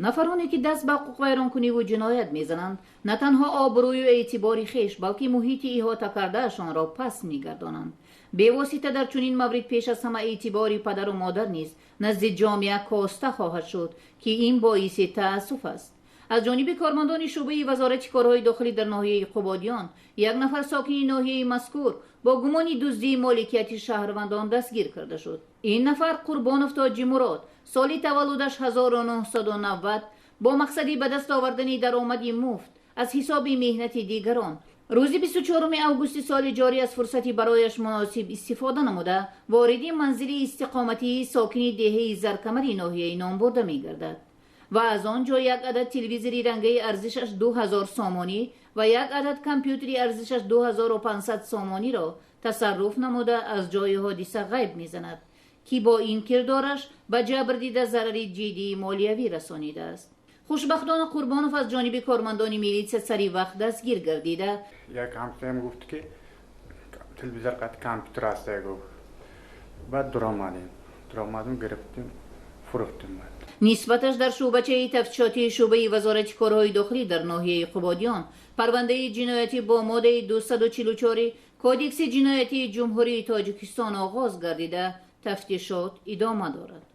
نفرانی که دست به حقوق ویرانکنی و جنایت میزنند نه تنها آبروی و اعتبار خویش بلکه محیط احاطه کردهشان را پس میگردانند. بواسطه در چنین مورد پیش از همه اعتبار پدر و مادر نیز نزد جامعه کاسته خواهد شد که این باعث تأسف است. از جانب کارمندان شعبه وزارت کارهای داخلی در ناحیه قبادیان یک نفر ساکن ناحیه مذکور با گمان دزدی مالکیت شهروندان دستگیر کرده شد. این نفر قربان افتاد مراد سال تولدش 1990 با مقصد به دست آوردن درآمد مفت از حساب مهنت دیگران روز 24 اوگوست سال جاری از فرصتی برایش مناسب استفاده نموده وارد منزل استقامتی ساکن دهه زرکمر ناحیه نامبرده می گردد و از آنجا یک عدد تلویزیونی رنگی ارزشش 2000 سامانی و یک عدد کامپیوتری ارزشش 2500 سامانی را تصرف نموده از جای حادثه غیب می‌زند که با این کردارش به جبر دیده ضرر جدی مالیوی رسانیده است. خوشبختانه قربانوف از جانب کارمندان میلیس سری وقت دستگیر گردیده. یک همسایه‌ام گفت که تلویزیون قد کامپیوتر است گفت. بعد درآمدیم گرفتیم فروختیم. نسبتش در شعبچه تفتیشاتی شعبه وزارت کارهای داخلی در ناحیه قبادیان پرونده جنایتی با ماده 244 کودکس جنایتی جمهوری تاجیکستان آغاز گردیده تفتیشات ادامه دارد.